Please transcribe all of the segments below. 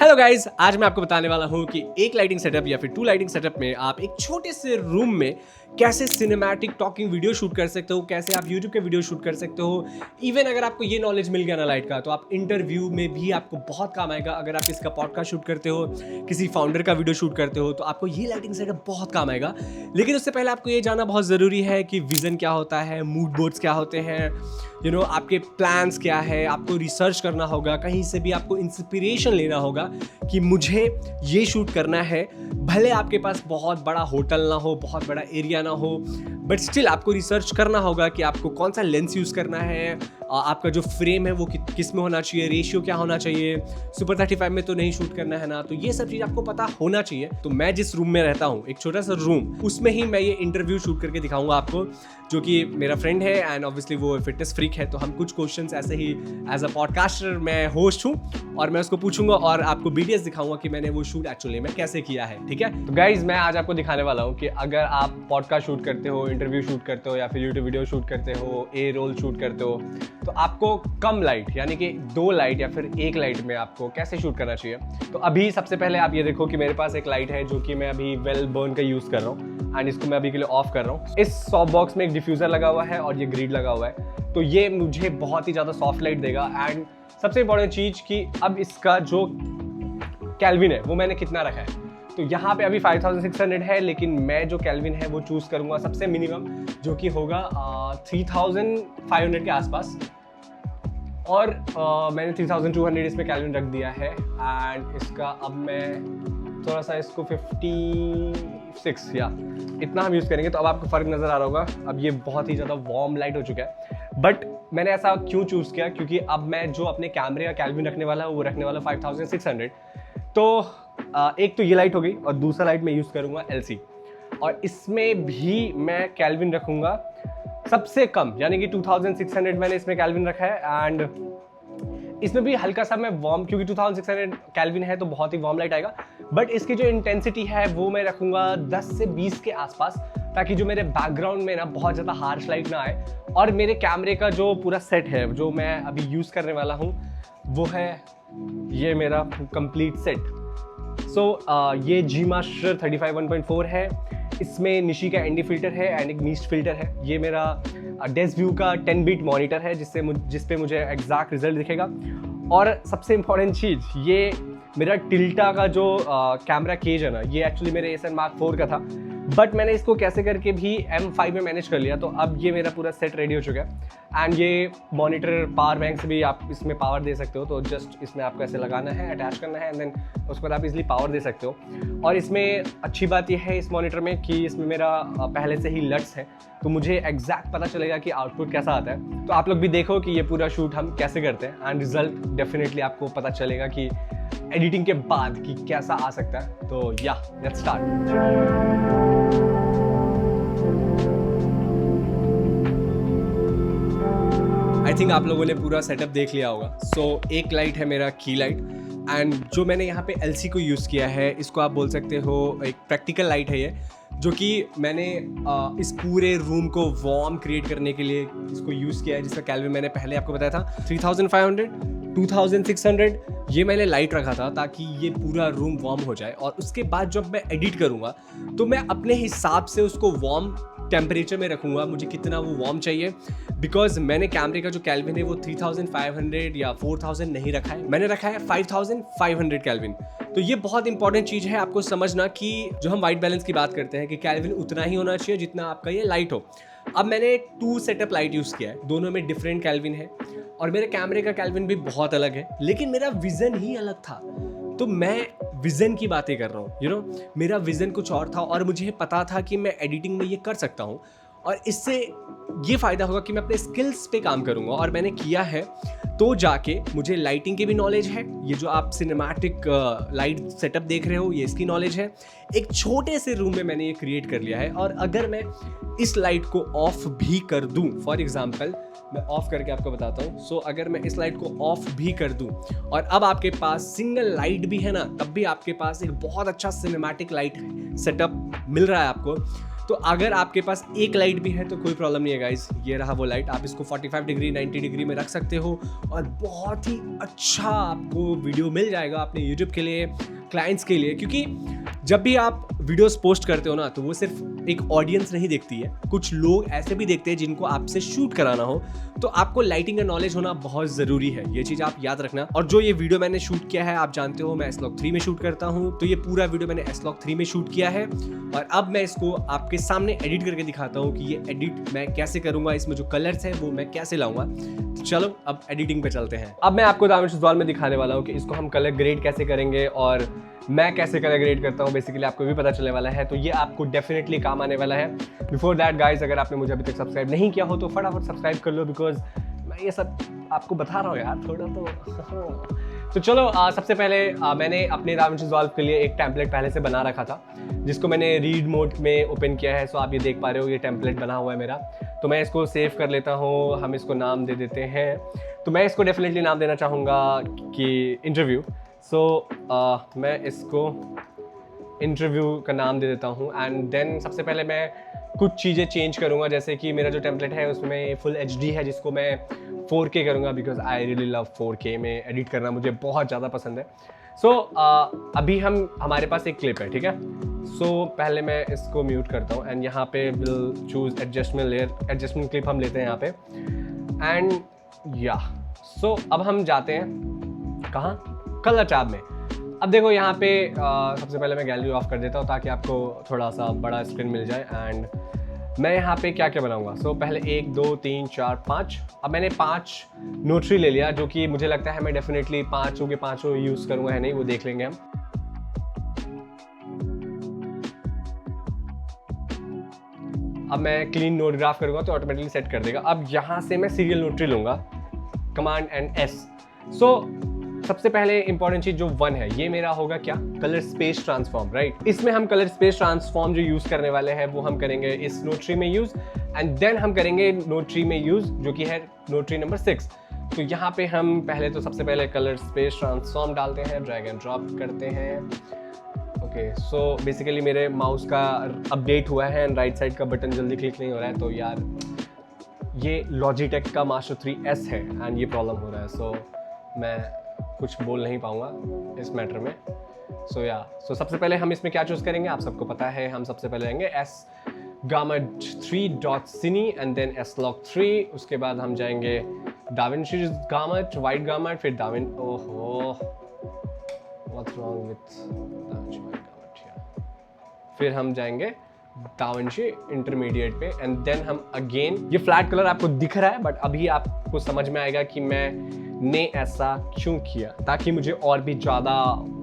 Hello guys, आज मैं आपको बताने वाला हूँ कि एक लाइटिंग सेटअप या फिर 2 लाइटिंग सेटअप में आप एक छोटे से रूम में कैसे सिनेमैटिक टॉकिंग वीडियो शूट कर सकते हो, कैसे आप यूट्यूब के वीडियो शूट कर सकते हो। इवन अगर आपको ये नॉलेज मिल गया ना लाइट का, तो आप इंटरव्यू में भी आपको बहुत काम आएगा। अगर आप इसका पॉडकास्ट शूट करते हो, किसी फाउंडर का वीडियो शूट करते हो, तो आपको ये लाइटिंग सेटअप बहुत काम आएगा। लेकिन उससे पहले आपको ये जानना बहुत ज़रूरी है कि विज़न क्या होता है, मूड बोर्ड्स क्या होते हैं, आपके प्लान्स क्या है। आपको रिसर्च करना होगा, कहीं से भी आपको इंस्पिरेशन लेना होगा कि मुझे ये शूट करना है। भले आपके पास बहुत बड़ा होटल ना हो, बहुत बड़ा एरिया ना हो, बट स्टिल आपको रिसर्च करना होगा कि आपको कौन सा लेंस यूज़ करना है, आपका जो फ्रेम है वो किस में होना चाहिए, रेशियो क्या होना चाहिए, सुपर 35 में तो नहीं शूट करना है ना। तो ये सब चीज़ आपको पता होना चाहिए। तो मैं जिस रूम में रहता हूँ, एक छोटा सा रूम, उसमें ही मैं ये इंटरव्यू शूट करके दिखाऊंगा आपको, जो कि मेरा फ्रेंड है एंड ऑब्वियसली वो फिटनेस फ्रीक है। तो हम कुछ क्वेश्चंस ऐसे ही एज अ पॉडकास्टर मैं होस्ट हूँ और मैं उसको पूछूंगा और आपको BTS दिखाऊंगा कि मैंने वो शूट एक्चुअली में कैसे किया है। ठीक है, तो गाइज मैं आज आपको दिखाने वाला हूँ कि अगर आप पॉडकास्ट शूट करते हो, इंटरव्यू शूट करते हो या फिर यूट्यूब वीडियो शूट करते हो, ए रोल शूट करते हो, तो आपको कम लाइट यानी कि 2 लाइट या फिर 1 लाइट में आपको कैसे शूट करना चाहिए। तो अभी सबसे पहले आप ये देखो कि मेरे पास एक लाइट है जो कि मैं अभी वेल बर्न का यूज़ कर रहा हूँ एंड इसको मैं अभी के लिए ऑफ कर रहा हूँ। इस सॉफ्ट बॉक्स में एक डिफ्यूज़र लगा हुआ है और ये ग्रिड लगा हुआ है, तो ये मुझे बहुत ही ज़्यादा सॉफ्ट लाइट देगा। एंड सबसे इंपॉर्टेंट चीज़ कि अब इसका जो केल्विन है वो मैंने कितना रखा है। तो यहाँ पे अभी 5600 है, लेकिन मैं जो केल्विन है वो चूज़ करूँगा सबसे मिनिमम, जो कि होगा 3500 के आसपास। और मैंने 3200 इसमें केल्विन रख दिया है। एंड इसका अब मैं थोड़ा सा इसको 56 या इतना हम यूज़ करेंगे, तो अब आपको फ़र्क नज़र आ रहा होगा। अब ये बहुत ही ज़्यादा वार्म लाइट हो चुका है। बट मैंने ऐसा क्यों चूज़ किया, क्योंकि अब मैं जो अपने कैमरे का केल्विन रखने वाला है वो रखने वाला 5600। तो एक तो ये लाइट हो गई और दूसरा लाइट मैं यूज़ करूँगा LC, और इसमें भी मैं केल्विन रखूँगा सबसे कम, यानी कि 2600 मैंने इसमें केल्विन रखा है। एंड इसमें भी हल्का सा मैं वार्म, क्योंकि 2600 केल्विन है तो बहुत ही वार्म लाइट आएगा, बट इसकी जो इंटेंसिटी है वो मैं रखूँगा 10 से 20 के आसपास, ताकि जो मेरे बैकग्राउंड में ना बहुत ज़्यादा हार्श लाइट ना आए। और मेरे कैमरे का जो पूरा सेट है जो मैं अभी यूज़ करने वाला हूँ वो है ये मेरा कंप्लीट सेट। ये G Master 35 1.4 है। इसमें निशी का ND फिल्टर है एंड एक नीस्ट फिल्टर है। ये मेरा डेस्क व्यू का 10 बीट मॉनिटर है जिस पे मुझे एग्जैक्ट रिजल्ट दिखेगा। और सबसे इम्पॉर्टेंट चीज़, ये मेरा टिल्टा का जो कैमरा केज है ना, ये एक्चुअली मेरे ASN Mark IV का था, बट मैंने इसको कैसे करके भी M5 में मैनेज कर लिया। तो अब ये मेरा पूरा सेट रेडी हो चुका है। एंड ये मॉनिटर पावर बैंक से भी आप इसमें पावर दे सकते हो। तो जस्ट इसमें आपको ऐसे लगाना है, अटैच करना है एंड देन उसके बाद आप इजीली पावर दे सकते हो। और इसमें अच्छी बात यह है इस मॉनिटर में कि इसमें मेरा पहले से ही लट्स है, तो मुझे एग्जैक्ट पता चलेगा कि आउटपुट कैसा आता है। तो आप लोग भी देखो कि ये पूरा शूट हम कैसे करते हैं एंड रिजल्ट डेफिनेटली आपको पता चलेगा कि एडिटिंग के बाद कि कैसा आ सकता है। तो या लेट्स स्टार्ट। आई थिंक आप लोगों ने पूरा सेटअप देख लिया होगा। एक लाइट है मेरा की लाइट, एंड जो मैंने यहाँ पे LC को यूज़ किया है, इसको आप बोल सकते हो एक प्रैक्टिकल लाइट है ये, जो कि मैंने इस पूरे रूम को वार्म क्रिएट करने के लिए इसको यूज़ किया है, जिसका केल्विन मैंने पहले आपको बताया था 3500 2600। ये मैंने लाइट रखा था ताकि ये पूरा रूम वार्म हो जाए, और उसके बाद जब मैं एडिट करूँगा तो मैं अपने हिसाब से उसको वार्म टेम्परेचर में रखूँगा, मुझे कितना वो वार्म चाहिए। बिकॉज मैंने कैमरे का जो केल्विन है वो 3500 या 4000 नहीं रखा है, मैंने रखा है 5500 केल्विन। तो ये बहुत इंपॉर्टेंट चीज़ है आपको समझना कि जो हम वाइट बैलेंस की बात करते हैं कि केल्विन उतना ही होना चाहिए जितना आपका ये लाइट हो। अब मैंने 2 सेटअप लाइट यूज़ किया है, दोनों में डिफरेंट केल्विन है और मेरे कैमरे का केल्विन भी बहुत अलग है, लेकिन मेरा विज़न ही अलग था। तो मैं विज़न की बातें कर रहा हूँ, मेरा विज़न कुछ और था और मुझे पता था कि मैं एडिटिंग में ये कर सकता हूँ और इससे ये फ़ायदा होगा कि मैं अपने स्किल्स पे काम करूँगा, और मैंने किया है। तो जाके मुझे लाइटिंग की भी नॉलेज है, ये जो आप सिनेमैटिक लाइट सेटअप देख रहे हो ये इसकी नॉलेज है। एक छोटे से रूम में मैंने ये क्रिएट कर लिया है, और अगर मैं इस लाइट को ऑफ भी कर दूँ, फॉर एग्जाम्पल मैं ऑफ करके आपको बताता हूँ। अगर मैं इस लाइट को ऑफ भी कर दूँ और अब आपके पास सिंगल लाइट भी है ना, तब भी आपके पास एक बहुत अच्छा सिनेमैटिक लाइट सेटअप मिल रहा है आपको। तो अगर आपके पास एक लाइट भी है तो कोई प्रॉब्लम नहीं है गाइस, ये रहा वो लाइट। आप इसको 45 डिग्री 90 डिग्री में रख सकते हो और बहुत ही अच्छा आपको वीडियो मिल जाएगा अपने यूट्यूब के लिए, क्लाइंट्स के लिए। क्योंकि जब भी आप वीडियोस पोस्ट करते हो ना, तो वो सिर्फ एक ऑडियंस नहीं देखती है, कुछ लोग ऐसे भी देखते हैं जिनको आपसे शूट कराना हो। तो आपको लाइटिंग का नॉलेज होना बहुत ज़रूरी है, ये चीज़ आप याद रखना। और जो ये वीडियो मैंने शूट किया है, आप जानते हो मैं S-Log 3 में शूट करता हूँ, तो ये पूरा वीडियो मैंने S-Log 3 में शूट किया है और अब मैं इसको आपके सामने एडिट करके दिखाता हूँ कि ये एडिट मैं कैसे करूँगा, इसमें जो कलर्स हैं वो मैं कैसे लाऊंगा। तो चलो अब एडिटिंग पे चलते हैं। अब मैं आपको दानिश उजवाल में दिखाने वाला हूँ कि इसको हम कलर ग्रेड कैसे करेंगे और मैं कैसे कलर ग्रेड करता हूँ, बेसिकली आपको भी पता चलने वाला है। तो ये आपको डेफिनेटली काम आने वाला है। बिफोर दैट गाइज, अगर आपने मुझे अभी तक सब्सक्राइब नहीं किया हो तो फटाफट सब्सक्राइब कर लो, बिकॉज मैं ये सब आपको बता रहा हूँ यार थोड़ा तो चलो सबसे पहले मैंने अपने दानिश उजवाल के लिए एक टेम्पलेट पहले से बना रखा था, जिसको मैंने रीड मोड में ओपन किया है। सो आप ये देख पा रहे हो, ये टेम्पलेट बना हुआ है मेरा। तो मैं इसको सेव कर लेता हूँ, हम इसको नाम दे देते हैं। तो मैं इसको डेफिनेटली नाम देना चाहूँगा कि इंटरव्यू। मैं इसको इंटरव्यू का नाम दे देता हूँ। एंड देन सबसे पहले मैं कुछ चीज़ें चेंज करूँगा, जैसे कि मेरा जो टेम्पलेट है उसमें फुल HD है, जिसको मैं 4K करूँगा, because I really love 4K में एडिट करना, मुझे बहुत ज़्यादा पसंद है। अभी हमारे पास एक क्लिप है, ठीक है। पहले मैं इसको म्यूट करता हूँ एंड यहाँ पे will choose adjustment layer, adjustment clip हम लेते हैं यहाँ पे। एंड अब हम जाते हैं कहाँ, कलर टैब में। अब देखो यहाँ पे सबसे पहले मैं गैलरी ऑफ कर देता हूँ ताकि आपको थोड़ा सा बड़ा स्क्रीन मिल जाए। एंड मैं यहाँ पे क्या क्या बनाऊँगा, पहले 1 2 3 4 5। अब मैंने 5 नोटरी ले लिया, जो कि मुझे लगता है मैं डेफिनेटली 5 के 5 यूज़ करूँगा, है नहीं, वो देख लेंगे हम। अब मैं क्लीन नोट ग्राफ करूँगा तो ऑटोमेटिकली सेट कर देगा। अब यहाँ से मैं सीरियल नोटरी लूँगा, कमांड एंड S। सबसे पहले इंपॉर्टेंट चीज जो 1 है, ये मेरा होगा क्या, कलर स्पेस ट्रांसफॉर्म, राइट। इसमें हम कलर स्पेस ट्रांसफॉर्म जो यूज करने वाले हैं वो हम करेंगे इस नोट ट्री में यूज। एंड देन हम करेंगे नोट ट्री में यूज, जो कि है नोट ट्री नंबर 6। तो यहाँ पे हम पहले तो सबसे पहले कलर स्पेस ट्रांसफॉर्म डालते हैं, ड्रैग एंड ड्रॉप करते हैं। ओके, बेसिकली मेरे माउस का अपडेट हुआ है एंड राइट साइड का बटन जल्दी क्लिक नहीं हो रहा है। तो यार ये लॉजिटेक का मास्टर 3S है एंड ये प्रॉब्लम हो रहा है। मैं कुछ बोल नहीं पाऊंगा इस मैटर में। सबसे पहले हम इसमें क्या चूज़ करेंगे, आप सबको पता है। हम सबसे पहले लेंगे S-Gamut3.Cine एंड देन S-Log 3। उसके बाद हम जाएंगे दाविंची गामट, वाइट गामट, फिर what's wrong with DaVinci white gamut. फिर हम जाएंगे दाविंची इंटरमीडिएट पे एंड देन हम अगेन, ये फ्लैट कलर आपको दिख रहा है बट अभी आपको समझ में आएगा कि मैंने ऐसा क्यों किया, ताकि मुझे और भी ज़्यादा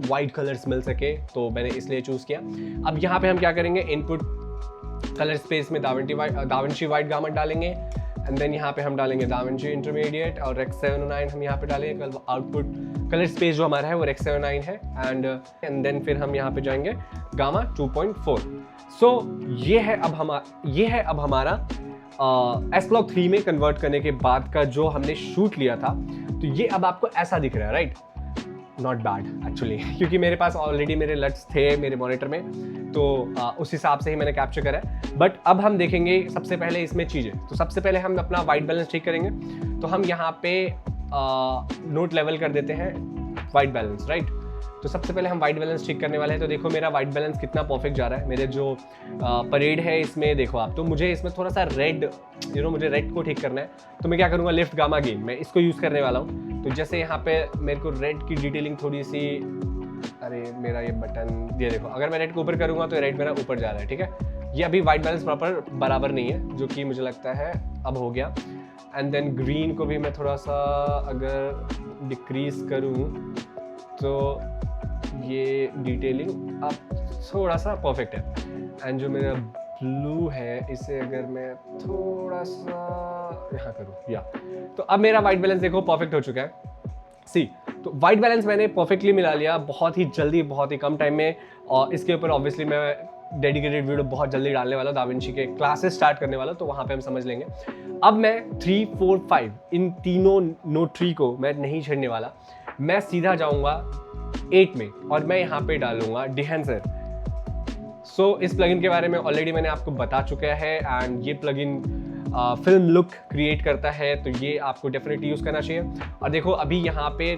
वाइट कलर्स मिल सके, तो मैंने इसलिए चूज़ किया। अब यहाँ पे हम क्या करेंगे, इनपुट कलर स्पेस में दाविंची वाइट गामट डालेंगे एंड देन यहाँ पे हम डालेंगे दाविंची इंटरमीडिएट और रेक्स 709 हम यहाँ पे डालेंगे। आउटपुट कलर स्पेस जो हमारा है वो रेक्स 709 है एंड देन फिर हम यहाँ पे जाएंगे गामा 2.4। ये है अब हमारा S-Log 3 में कन्वर्ट करने के बाद का जो हमने शूट लिया था। तो ये अब आपको ऐसा दिख रहा है, राइट। नॉट बैड एक्चुअली, क्योंकि मेरे पास ऑलरेडी मेरे लट्स थे मेरे मॉनिटर में, तो उस हिसाब से ही मैंने कैप्चर करा है। बट अब हम देखेंगे सबसे पहले इसमें चीज़ें। तो सबसे पहले हम अपना वाइट बैलेंस ठीक करेंगे। तो हम यहाँ पे नोट लेवल कर देते हैं वाइट बैलेंस, राइट। तो सबसे पहले हम वाइट बैलेंस ठीक करने वाले हैं। तो देखो मेरा वाइट बैलेंस कितना परफेक्ट जा रहा है। मेरे जो परेड है इसमें देखो आप, तो मुझे इसमें थोड़ा सा रेड, मुझे रेड को ठीक करना है। तो मैं क्या करूँगा, लिफ्ट गामा गेन, मैं इसको यूज़ करने वाला हूँ। तो जैसे यहाँ पे मेरे को रेड की डिटेलिंग थोड़ी सी, अरे मेरा ये बटन, ये देखो, अगर मैं रेड को ऊपर करूँगा तो रेड मेरा ऊपर जा रहा है, ठीक है। ये अभी वाइट बैलेंस प्रॉपर बराबर नहीं है, जो कि मुझे लगता है अब हो गया। एंड देन ग्रीन को भी मैं थोड़ा सा अगर डिक्रीज करूँ तो ये डिटेलिंग अब थोड़ा सा परफेक्ट है। एंड जो मेरा ब्लू है इसे अगर मैं थोड़ा सा यहाँ करूँ, या तो अब मेरा वाइट बैलेंस देखो परफेक्ट हो चुका है। तो वाइट बैलेंस मैंने परफेक्टली मिला लिया बहुत ही जल्दी, बहुत ही कम टाइम में। और इसके ऊपर ऑब्वियसली मैं डेडिकेटेड वीडियो बहुत जल्दी डालने वाला हूँ, दाविंची के क्लासेस स्टार्ट करने वाला, तो वहाँ पे हम समझ लेंगे। अब मैं 3, 4, 5 इन तीनों नोट ट्री को मैं नहीं छेड़ने वाला, मैं सीधा जाऊँगा 8 में और मैं यहाँ पे डालूंगा डिहेंसर। सो इस प्लगइन के बारे में ऑलरेडी मैंने आपको बता चुका है एंड ये प्लगइन फिल्म लुक क्रिएट करता है, तो ये आपको डेफिनेटली यूज़ करना चाहिए। और देखो अभी यहाँ पे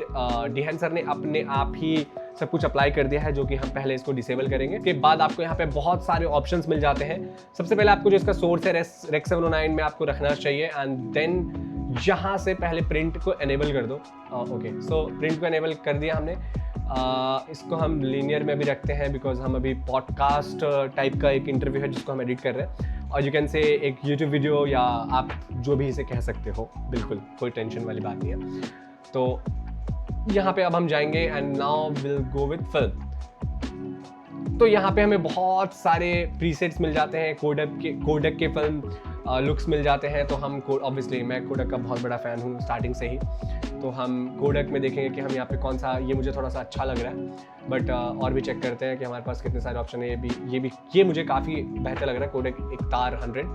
डिहान सर ने अपने आप ही सब कुछ अप्लाई कर दिया है, जो कि हम पहले इसको डिसेबल करेंगे। उसके बाद आपको यहाँ पे बहुत सारे ऑप्शंस मिल जाते हैं। सबसे पहले आपको जो इसका सोर्स है रेक्स 709 में आपको रखना चाहिए एंड देन यहाँ से पहले प्रिंट को एनेबल कर दो। ओके, सो प्रिंट को एनेबल कर दिया हमने। इसको हम लीनियर में भी रखते हैं बिकॉज हम अभी पॉडकास्ट टाइप का एक इंटरव्यू है जिसको हम एडिट कर रहे हैं, और यू कैन से एक यूट्यूब वीडियो या आप जो भी इसे कह सकते हो, बिल्कुल कोई टेंशन वाली बात नहीं है। तो यहाँ पे अब हम जाएंगे and now will go with film. तो यहाँ पे हमें बहुत सारे प्रीसेट्स मिल जाते हैं, कोडक के फिल्म लुक्स मिल जाते हैं। तो हम ऑब्वियसली मैं कोडक का बहुत बड़ा फ़ैन हूँ स्टार्टिंग से ही, तो हम कोडक में देखेंगे कि हम यहाँ पे कौन सा, ये मुझे थोड़ा सा अच्छा लग रहा है, बट और भी चेक करते हैं कि हमारे पास कितने सारे ऑप्शन है। ये मुझे काफ़ी बेहतर लग रहा है, कोडक एकतार 100,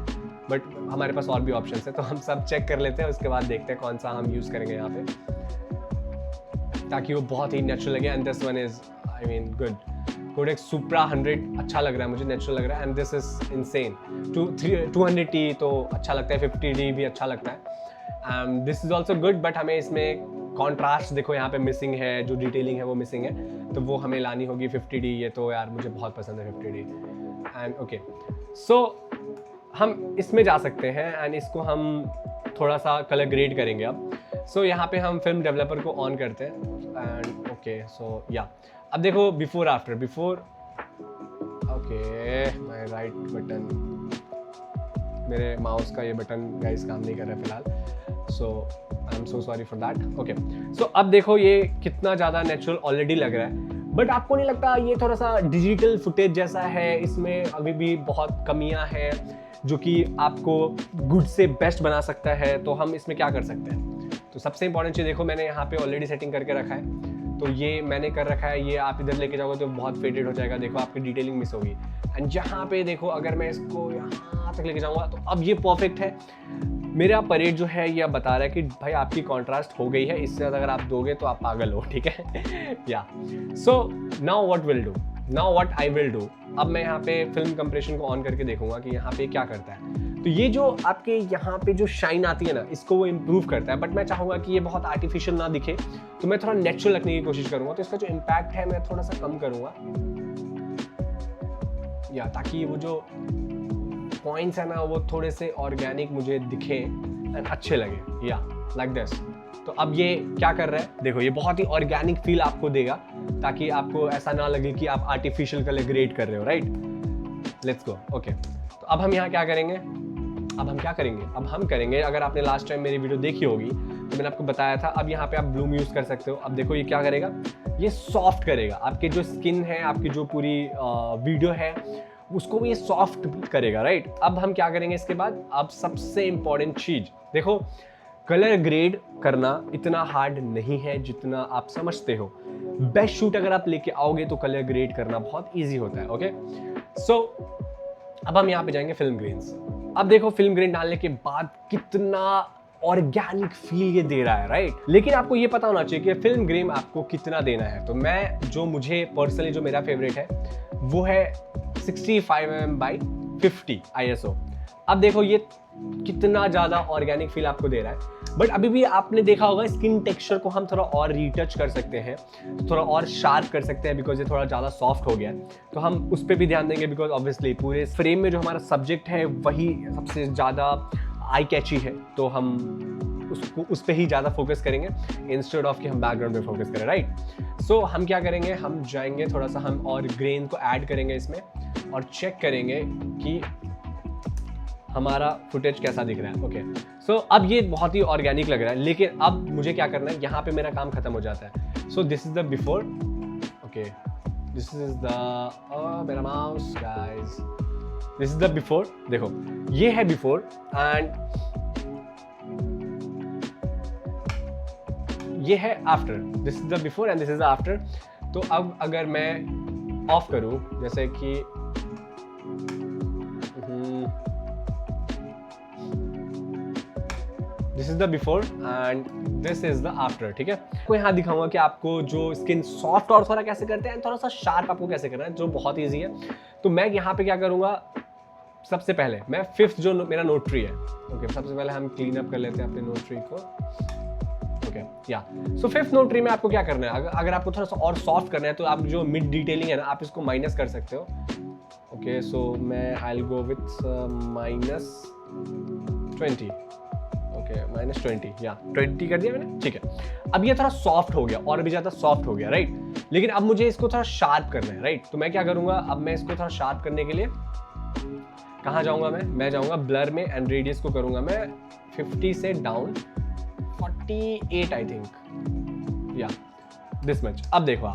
बट हमारे पास और भी ऑप्शन है, तो हम सब चेक कर लेते हैं। उसके बाद देखते हैं कौन सा हम यूज़ करेंगे यहाँ पे, ताकि वो बहुत ही नेचुरल लगे। And this one is I mean good, Kodak Supra 100 अच्छा लग रहा है मुझे, नेचुरल लग रहा है। And this is insane 200T तो अच्छा लगता है, 50D भी अच्छा लगता है। This is also good, but हमें इसमें कॉन्ट्रास्ट देखो यहाँ पे मिसिंग है, जो डिटेलिंग है वो मिसिंग है, तो वो हमें लानी होगी 50D। ये तो यार मुझे बहुत पसंद है 50D। एंड ओके, सो हम इसमें जा सकते हैं एंड इसको हम थोड़ा सा कलर ग्रेड करेंगे अब। सो यहाँ पे हम फिल्म डेवलपर को ऑन करते हैं एंड ओके, सो या अब देखो before after, okay my right button, मेरे माउस का ये बटन गाइस काम नहीं कर रहा है फिलहाल, so I am so sorry for that. Okay, so अब देखो ये कितना ज़्यादा नेचुरल ऑलरेडी लग रहा है, बट आपको नहीं लगता ये थोड़ा सा डिजिटल फुटेज जैसा है? इसमें अभी भी बहुत कमियां हैं जो कि आपको गुड से बेस्ट बना सकता है। तो हम इसमें क्या कर सकते हैं? तो सबसे इंपॉर्टेंट चीज़ देखो, मैंने यहाँ पे ऑलरेडी सेटिंग करके रखा है, तो ये मैंने कर रखा है। ये आप इधर लेके जाओगे तो बहुत फेडेड हो जाएगा, देखो आपकी डिटेलिंग मिस होगी। एंड यहाँ पे देखो, अगर मैं इसको यहाँ तक लेके जाऊँगा तो अब ये परफेक्ट है। मेरा परेड जो है ये बता रहा है कि भाई आपकी कॉन्ट्रास्ट हो गई है, इससे ज़्यादा अगर आप दोगे तो आप पागल हो, ठीक है। या so now what I will do, अब मैं यहाँ पे फिल्म कंप्रेशन को ऑन करके देखूंगा कि यहाँ पे क्या करता है। तो ये जो आपके यहाँ पे जो शाइन आती है ना, इसको वो इम्प्रूव करता है, बट मैं चाहूँगा कि ये बहुत आर्टिफिशियल ना दिखे, तो मैं थोड़ा नेचुरल रखने की कोशिश करूँगा। तो इसका जो इम्पैक्ट है मैं थोड़ा सा कम करूँगा, या ताकि वो जो पॉइंट्स है ना वो थोड़े से ऑर्गेनिक मुझे दिखे एंड अच्छे लगे, या लाइक दिस। तो अब ये क्या कर रहा है देखो, ये बहुत ही ऑर्गेनिक फील आपको देगा, ताकि आपको ऐसा ना लगे कि आप आर्टिफिशियल कलर ग्रेड कर रहे हो, राइट। Let's go. ओके, तो अब हम यहाँ क्या करेंगे, अब हम करेंगे, अगर आपने लास्ट टाइम मेरी वीडियो देखी होगी तो मैंने आपको बताया था, अब यहाँ पे आप ब्लूम यूज़ कर सकते हो। अब देखो ये क्या करेगा, ये सॉफ्ट करेगा आपके जो स्किन है, आपकी जो पूरी वीडियो है उसको ये सॉफ्ट करेगा, राइट। अब हम क्या करेंगे इसके बाद, अब सबसे इंपॉर्टेंट चीज़ देखो, कलर ग्रेड करना इतना हार्ड नहीं है जितना आप समझते हो। बेस्ट शूट अगर आप लेके आओगे तो कलर ग्रेड करना बहुत इजी होता है। ओके, सो अब हम यहाँ पे जाएंगे फिल्म ग्रेन्स। अब देखो फिल्म ग्रेन डालने के बाद कितना ऑर्गेनिक फील ये दे रहा है, राइट। लेकिन आपको ये पता होना चाहिए कि फिल्म ग्रेन आपको कितना देना है। तो मैं जो मुझे पर्सनली जो मेरा फेवरेट है वो है 65mm/50 ISO। अब देखो ये कितना ज़्यादा ऑर्गेनिक फील आपको दे रहा है, बट अभी भी आपने देखा होगा स्किन टेक्सचर को हम थोड़ा और रीटच कर सकते हैं, थोड़ा और शार्प कर सकते हैं, बिकॉज ये थोड़ा ज़्यादा सॉफ्ट हो गया है। तो हम उस पर भी ध्यान देंगे, बिकॉज ऑब्वियसली पूरे फ्रेम में जो हमारा सब्जेक्ट है वही सबसे ज़्यादा आई कैची है, तो हम उस पर ही ज़्यादा फोकस करेंगे इंस्टेड ऑफ कि हम बैकग्राउंड पे फोकस करें, राइट। सो हम क्या करेंगे, हम जाएंगे थोड़ा सा हम और ग्रेन को ऐड करेंगे इसमें और चेक करेंगे कि हमारा फुटेज कैसा दिख रहा है। ओके, सो अब ये बहुत ही ऑर्गेनिक लग रहा है, लेकिन अब मुझे क्या करना है, यहाँ पे मेरा काम खत्म हो जाता है। So this is the before, okay this is the मेरा mouse guys, this is the before. देखो ये है बिफोर एंड ये है after. This is the before and this is the after. तो अब अगर मैं ऑफ करूं, जैसे कि this is the before and this is the after, ठीक है। आपको यहाँ दिखाऊंगा कि आपको जो स्किन सॉफ्ट और थोड़ा कैसे करते हैं, थोड़ा सा शार्प आपको कैसे करना है, जो बहुत ईजी है। तो मैं यहाँ पे क्या करूँगा, सबसे पहले मैं फिफ्थ जो मेरा नोट ट्री है, ओके, सबसे पहले हम क्लीन अप कर लेते हैं अपने नोट ट्री को, ओके या। सो फिफ्थ नोट ट्री में आपको क्या करना है, अगर आपको थोड़ा सा और सॉफ्ट करना है तो आप जो मिड डिटेलिंग है ना, आप इसको माइनस कर सकते हो, ओके। सो मैं I will go with -20, okay, -20 या 20 कर दिया मैंने, ठीक है। अब ये थोड़ा सॉफ्ट हो गया, और भी ज़्यादा सॉफ्ट हो गया, राइट। लेकिन अब मुझे इसको थोड़ा शार्प करना है, राइट। तो मैं क्या करूँगा, अब मैं इसको थोड़ा शार्प करने के लिए कहाँ जाऊँगा, मैं जाऊँगा ब्लर में एंड रेडियस को करूँगा मैं 50 से डाउन 48 आई थिंक, या दिस मच। अब देखो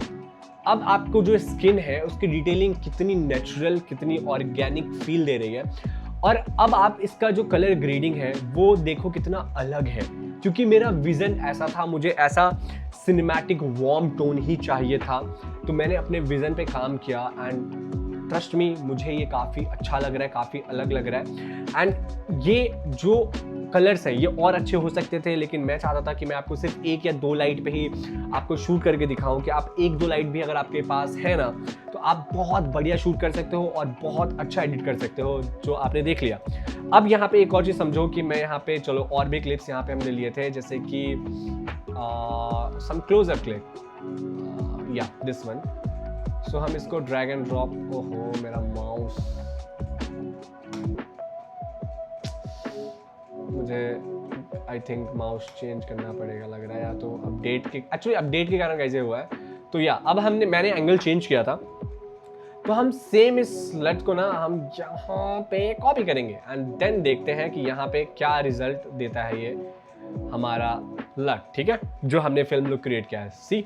अब आपको जो स्किन है उसकी डिटेलिंग कितनी नेचुरल, कितनी ऑर्गेनिक फील दे रही है। और अब आप इसका जो कलर ग्रेडिंग है वो देखो कितना अलग है, क्योंकि मेरा विजन ऐसा था, मुझे ऐसा सिनेमैटिक वार्म टोन ही चाहिए था। तो मैंने अपने विजन पे काम किया एंड ट्रस्ट मी, मुझे ये काफ़ी अच्छा लग रहा है, काफ़ी अलग लग रहा है। एंड ये जो कलर्स हैं ये और अच्छे हो सकते थे, लेकिन मैं चाहता था कि मैं आपको सिर्फ 1 या 2 लाइट पे ही आपको शूट करके दिखाऊं कि आप 1-2 लाइट भी अगर आपके पास है ना, तो आप बहुत बढ़िया शूट कर सकते हो और बहुत अच्छा एडिट कर सकते हो, जो आपने देख लिया। अब यहाँ पे एक और चीज़ समझो कि मैं यहाँ पे, चलो और भी क्लिप्स यहाँ पे हमने लिए थे, जैसे कि सम क्लोजअप क्लिप, या दिस वन। सो हम इसको ड्रैग एंड ड्रॉप, ओहो मेरा माउस, मुझे आई थिंक माउस चेंज करना पड़ेगा लग रहा है, या तो अपडेट के, एक्चुअली अपडेट के कारण कैसे हुआ है। तो या अब मैंने एंगल चेंज किया था, तो हम सेम इस लट को ना हम यहाँ पे कॉपी करेंगे एंड देन देखते हैं कि यहाँ पे क्या रिजल्ट देता है ये हमारा लट, ठीक है, जो हमने फिल्म लुक क्रिएट किया है। See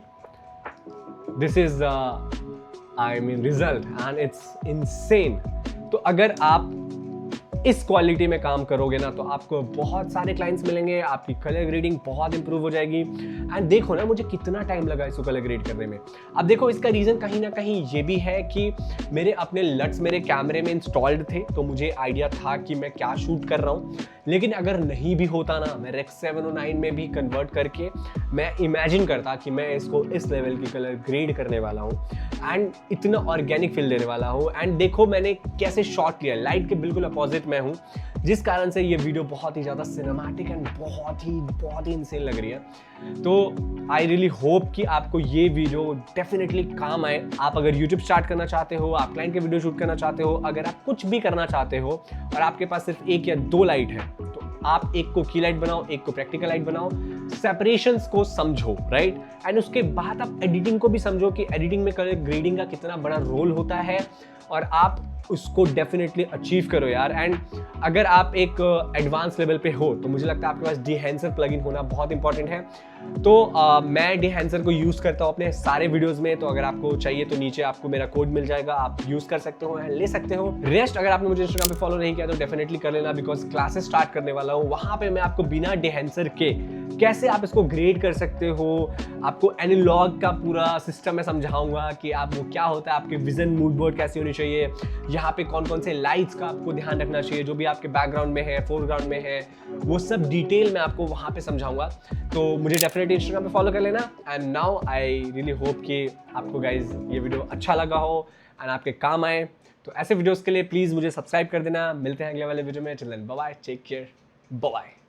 this is result and it's insane. तो अगर आप इस क्वालिटी में काम करोगे ना, तो आपको बहुत सारे क्लाइंट्स मिलेंगे, आपकी कलर ग्रेडिंग बहुत इंप्रूव हो जाएगी। एंड देखो ना मुझे कितना टाइम लगा इसको कलर ग्रेड करने में। अब देखो इसका रीज़न कहीं ना कहीं ये भी है कि मेरे अपने लट्स मेरे कैमरे में इंस्टॉल्ड थे, तो मुझे आइडिया था कि मैं क्या शूट कर रहा हूँ। लेकिन अगर नहीं भी होता ना, मैं रेक्स 709 में भी कन्वर्ट करके मैं इमेजिन करता कि मैं इसको इस लेवल की कलर ग्रेड करने वाला हूँ एंड इतना ऑर्गेनिक फील देने वाला हूँ। एंड देखो मैंने कैसे शॉट लिया, लाइट के बिल्कुल अपोजिट मैं हूँ, जिस कारण से ये वीडियो बहुत ही ज़्यादा सिनेमैटिक एंड बहुत ही इंसेन लग रही है। तो आई रियली होप कि आपको ये वीडियो डेफिनेटली काम आए। आप अगर यूट्यूब स्टार्ट करना चाहते हो, आप क्लाइंट के वीडियो शूट करना चाहते हो, अगर आप कुछ भी करना चाहते हो और आपके पास सिर्फ 1 या 2 लाइट है, तो आप एक को की लाइट बनाओ, एक को प्रैक्टिकल लाइट बनाओ, सेपरेशंस को समझो, राइट। एंड उसके बाद आप एडिटिंग को भी समझो कि एडिटिंग में कलर ग्रेडिंग का कितना बड़ा रोल होता है, और आप उसको डेफिनेटली अचीव करो यार। एंड अगर आप एक एडवांस लेवल पे हो, तो मुझे लगता है आपके पास डिहेंसर प्लगइन होना बहुत इंपॉर्टेंट है। तो मैं डिहेंसर को यूज़ करता हूँ अपने सारे वीडियोस में, तो अगर आपको चाहिए तो नीचे आपको मेरा कोड मिल जाएगा, आप यूज़ कर सकते हो, ले सकते हो। रेस्ट अगर आपने मुझे इंस्टाग्राम पे फॉलो नहीं किया तो डेफिनेटली कर लेना, बिकॉज क्लासेस स्टार्ट करने वाला हूँ। वहाँ पे मैं आपको बिना डिहेंसर के कैसे आप इसको ग्रेड कर सकते हो, आपको एनालॉग का पूरा सिस्टम मैं समझाऊंगा कि आप वो क्या होता है, आपके विजन मूड बोर्ड कैसी होनी चाहिए, यहाँ पे कौन कौन से लाइट्स का आपको ध्यान रखना चाहिए, जो भी आपके बैकग्राउंड में है, फोरग्राउंड में है, वो सब डिटेल में आपको वहाँ पे समझाऊंगा। तो मुझे डेफिनेटली इंस्टाग्राम पे फॉलो कर लेना। And now I really hope कि आपको गाइज ये वीडियो अच्छा लगा हो एंड आपके काम आए। तो ऐसे वीडियोस के लिए प्लीज़ मुझे सब्सक्राइब कर देना। मिलते हैं अगले वाले वीडियो में। चलें, bye bye, take care, bye.